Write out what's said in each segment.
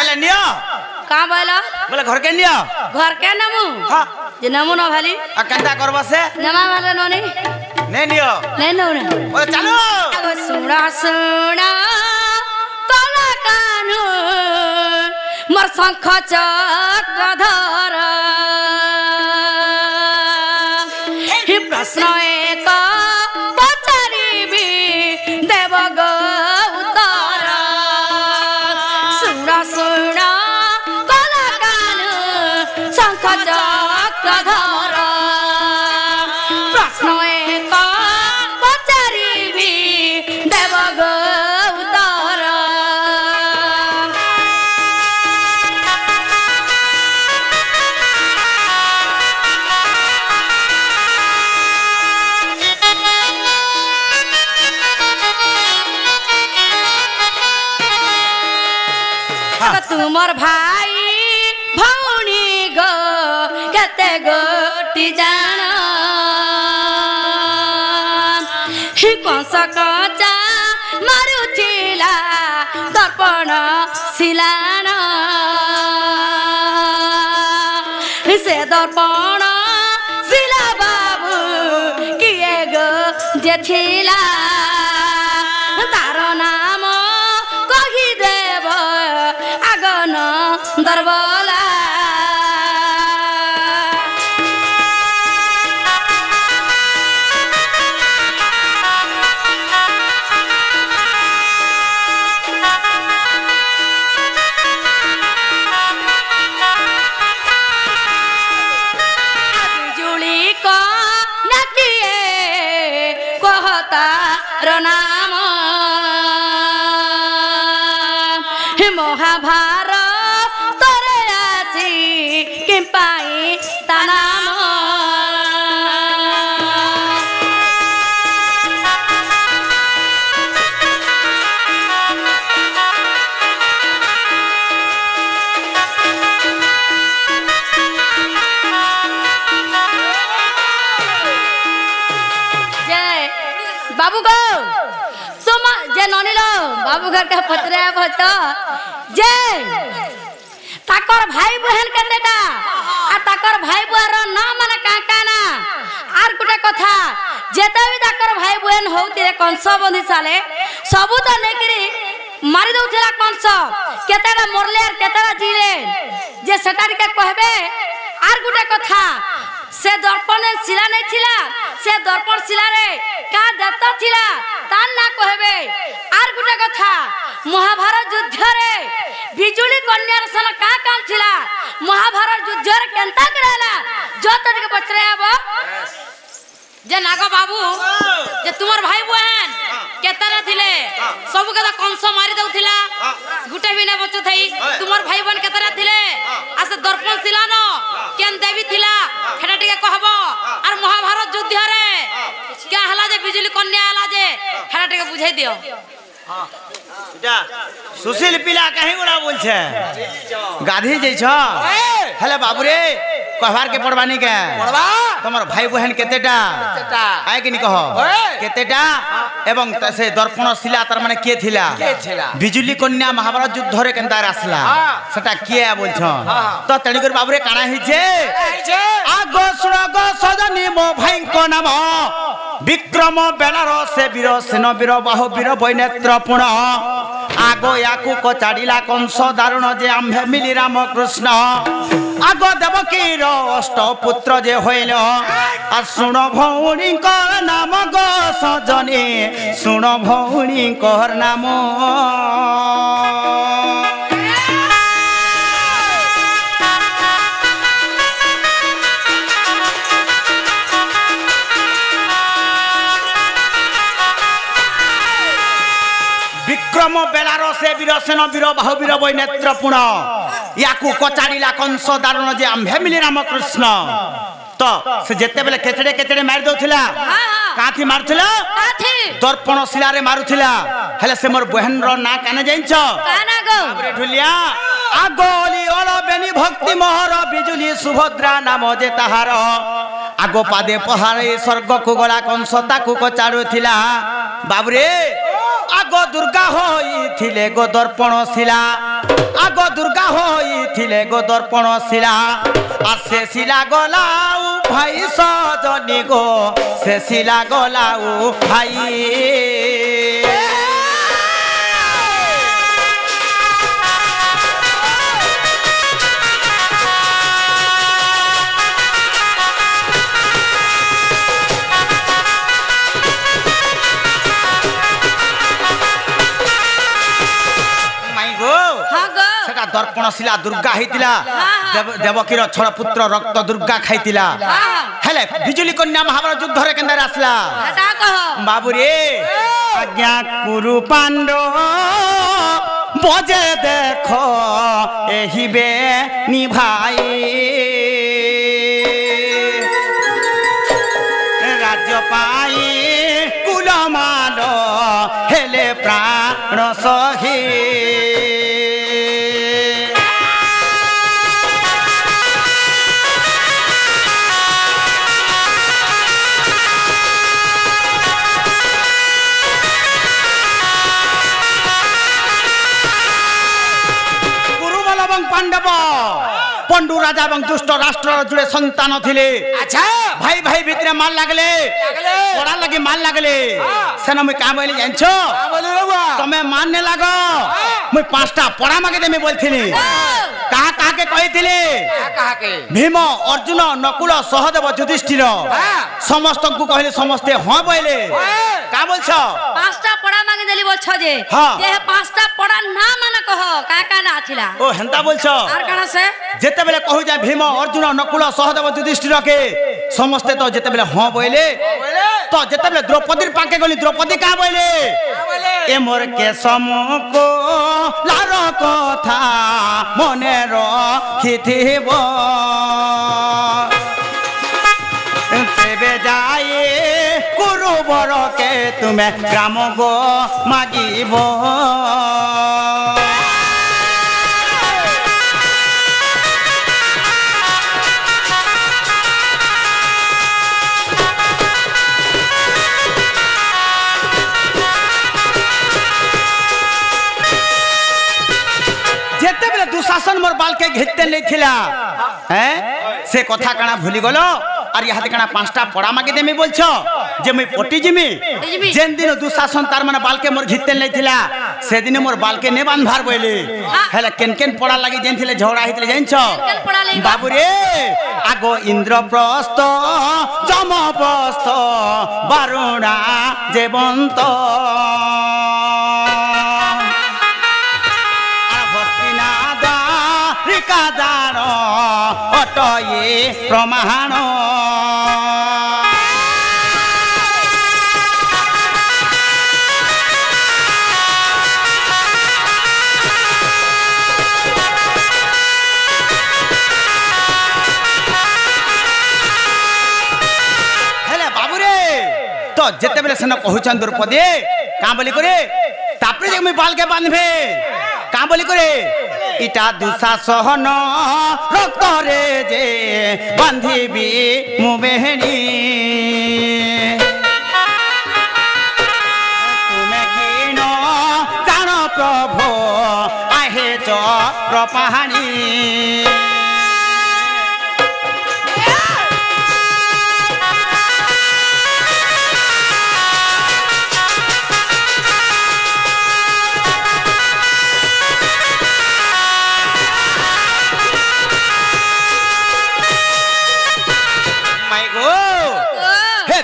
ताले नियो का बोला बोले घर के नियो घर के नमु हां जे नमु न भाली आ केनता करबा से नमा वाला ननी ने नियो ले नो ने बोले चलो आगो सुना सुना तला कानु मोर शंख चक्रधर हि प्रश्न एक पचारिबी देव गो उत्तर सुना सुना तला कानु शंख चक्रधर प्रश्न एक पचारिबी देव गो उत्तर तुमर भाई भौणी गो केते गोटी जान हि कंस कचा मारुथिला दर्पण सिलान से दर्पण सिला बाबू किए गो जे थिला तार नाम कही देव आगन दरबला बिजुली को नकिए कहता रो नाम महाभारत तोरे आसी कि पाई ता नाम जय बाबू को तुम जे ननिलो बाबू घर के पत्रे भत जे ताकर भाई बहन केतेटा आ ताकर भाई बुआर नाम माने काका ना आर गुटे कथा जेते भी ताकर भाई बहन होतिरे कंस बंधी साले सबु तो नेकरी मारी दउथिला कंस केतेटा मरले आर केतेटा जिले जे सेटारी के कहबे आर गुटे कथा से दर्पण शिला नहीं थिला से दर्पण शिला रे का देवता थिला तान ना कहबे आर गुटे कथा महाभारत युद्ध रे बिजुली कन्या सन का काम थिला महाभारत युद्ध रे केनता करेला जो तट के पचरे आबो जे नागा बाबू जे तुमर भाई बहन केतरा थिले सब के कंस मारी दउथिला गुटे भी ने बचो थई तुमर भाई बहन केतरा थिले आ से दर्पण शिला न केन देवी थिला हेटा टिके कहबो आर महाभारत युद्ध रे क्या हला जे बिजुली कन्या हला जे हेटा टिके बुझाई दियो এটা সুশীল পিলা কাহি গুড়া বলছে গাধি যাইছ হেলে বাবু রে কহবার কে পড়বানি কে পড়বা তোমার ভাই বহন কেতেটা কেতেটা আয় কিনি কহ কেতেটা এবং সে দর্পণ শিলা তার মানে কে থিলা বিজুলি কন্যা মহাভারত যুদ্ধ রে কেনতার আসলা সেটা কে বলছ তো তেনি করে বাবু রে কানা হইছে আগো শুনো গো সজনী মো ভাইঙ্ক নাম বিক্রম বেলার সে বীর সেন বীর বাহু বীর বৈনেত্র পুণ আগো ইয়াকু কচাড়িলা কংস দারুণ যে আম্ভে মিলি রামকৃষ্ণ আগো দেবকীর অষ্ট পুত্র যে হইল আর শুণ ভৌণীঙ্কর নাম গো সজনী শুণ ভৌণীঙ্কর নাম বিক্রম বেলার সে বীর সেন বীর বাহু বীর বৈনেত্র পুণ ইয়াকু কচাড়িলা কংস দারুণ যে আম্ভে মিলি রামকৃষ্ণ তো সে যেতে বেলে কেচড়ে কেচড়ে মারি দউথিলা কাথি মারুথিলা কাথি দর্পণ শিলারে মারুথিলা হেলে সে মোর বহনর না কানে জানছ কানা গো আবরে ঢুলিয়া আগলি ওল বেনি ভক্তি মোহর বিজুলি সুভদ্রা নাম যে তাহার আগো পাদে পহারে স্বর্গকু গলা কংস তাকু কচাড়ুথিলা বাবরে আগ आगो दुर्गा होई थिले गो दर्पण शिला आगो दुर्गा होई थिले गो दर्पण शिला आ से शिला गलाऊ भाई सजनी गो से शिला गलाऊ भाई दर्पण शिला दुर्गा होइतिला देवकीर छड़ पुत्र रक्त दुर्गा खाइतिला हेले बिजुली कन्या महाभारत युद्ध रे केंदर आसला बाबू रे आज्ञा कुरु पांडव बजे देखो एही बे निभाई राज्य पाई कुलमाल हेले प्राण सही पांडव पंडु राजा एवं दुष्ट राष्ट्र जुड़े संतान थिले अच्छा भाई भाई भितरे मार लागले पड़ा लगी मार लागले सेना मैं का बोली जानछो तमे मानने लागो मैं पांचटा पड़ा मागे देमी बोलथिली कहा कहा के कहिथिले कहा के भीम अर्जुन नकुल सहदेव युधिष्ठिर समस्त को कहले समस्ते हां बोले का बोलछो पांचटा पड़ा मागे देली बोलछो जे जे पांचटा पड़ा ना माने कहो का का ना थिला ओ हेंता बोलछो आर काना से जेते बेले कहू जा भीम अर्जुन नकुल सहदेव युधिष्ठिर के समस्ते तो जेते बेले हां बोले तो जेते बेले द्रौपदी पाके गली द्रौपदी का बोले ए मोर के समको लार कथा मने रखिथिबो तेबे जाए कुरुबर के तुम्हें ग्राम गो मागिबो दुशासन मोर बाल के घेते नहीं थिला हैं से कथा काना भूली गलो और यहाँ काना पांचटा पड़ा मागे देमी बोलछो जे मैं पटी जिमी जेन दिन दुशासन तार माने बाल के मोर घेते नहीं थिला से दिन मोर बाल के ने बांधार बोले हेला केन केन पड़ा लगी जेन थिले झगड़ा हितले जानछो बाबू रे आगो इंद्रप्रस्थ जमप्रस्थ बारुणा जेवंत अटये प्रमाण हेले बाबू रे तो जेते बेले सेना कहउछन द्रौपदी का बोली करे तापरे जे मैं बाल के बांधबे का बोली करे इटा दुशासन रक्त रे जे बांधिबी मु बेहणी तुमे किन जान प्रभु आहे चक्र पाहानी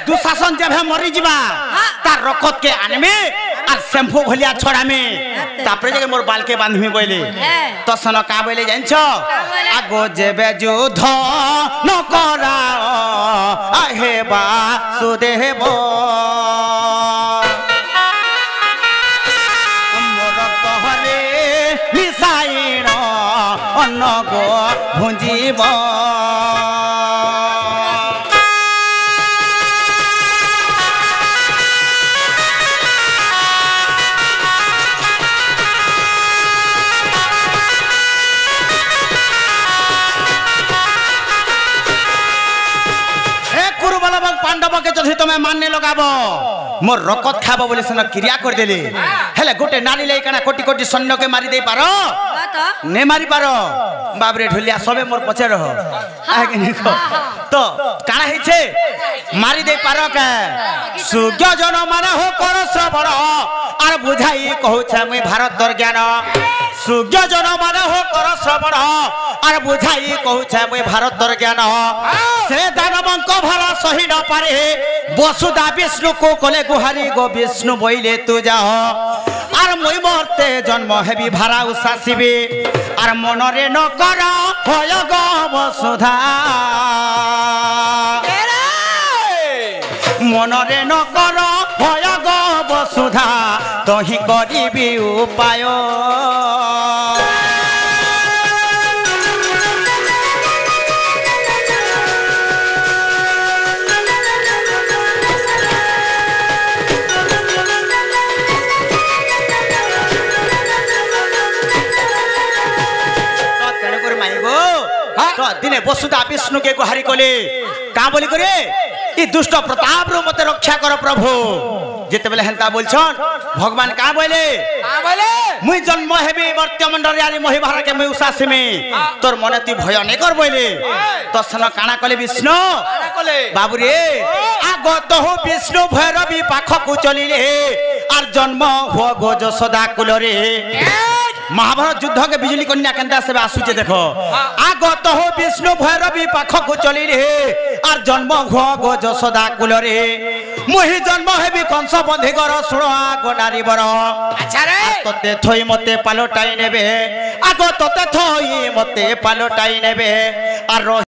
दुशासन जब है मरी जीवा तार रखत के आनमे आ शैम्पू भलिया छोड़ामे तापरे जगे मोर बाल के बांधमी बोले तो सन का बोले जानछो आगो जेबे युद्ध न कराओ आहे वासुदेव मोर कहले मिसाइण अन्न गो भुंजीब पांडव के जदि तुम्हें मानने लगाब मोर रकत खाब बोले सिना क्रिया कर देले हेले गोटे नारी ले कना कोटी कोटी सैन्य के मारी दे पारो ने मारी पारो बाबरे ढोलिया सबे मोर पछे रह तो काना हिचे मारी दे पारो के सूर्य जन माने हो कर श्रवण आर बुझाई कहू छे मुई भारत दर ज्ञान सूर्य जन माने हो कर श्रवण आर बुझाई कहू छे मुई भारत दर ज्ञान से दानवंक भला सही न पारे वसुदा विष्णु को कले गुहारी गो विष्णु बोइले तू जाओ आर मुई मरते जन्म हेबी भारा उसासिबी आर मनरे न कर भय गो वसुधा मनरे न कर भय गो वसुधा तही करिबी उपाय दिने वसुधा विष्णु के गुहारी कले का बोली करे ई दुष्ट प्रताप रो मते रक्षा कर प्रभु जेते बेले हेंता बोलछन भगवान का बोले मुई जन्म हेबी मर्त्य मंडल यारी मोहि भार के मुई उसासिमी तोर मने तू भय नै कर बोले तो सन काना कले विष्णु बाबू रे आगत हो विष्णु भैरवी पाखकु चलिले आर जन्म हो गो जसोदा कुल रे महाभारत युद्ध के बिजली कन्या केंदा से आसुचे देखो आगत हो विष्णु भैरवी पाखकु चलिले आर जन्म हो गो जसोदा कुल रे मुहि जन्म हेबी कंस बंधी कर सुण आगो नारी बर अच्छा रे तते थई मते पालटाई नेबे आगो तते थई मते पालटाई नेबे आर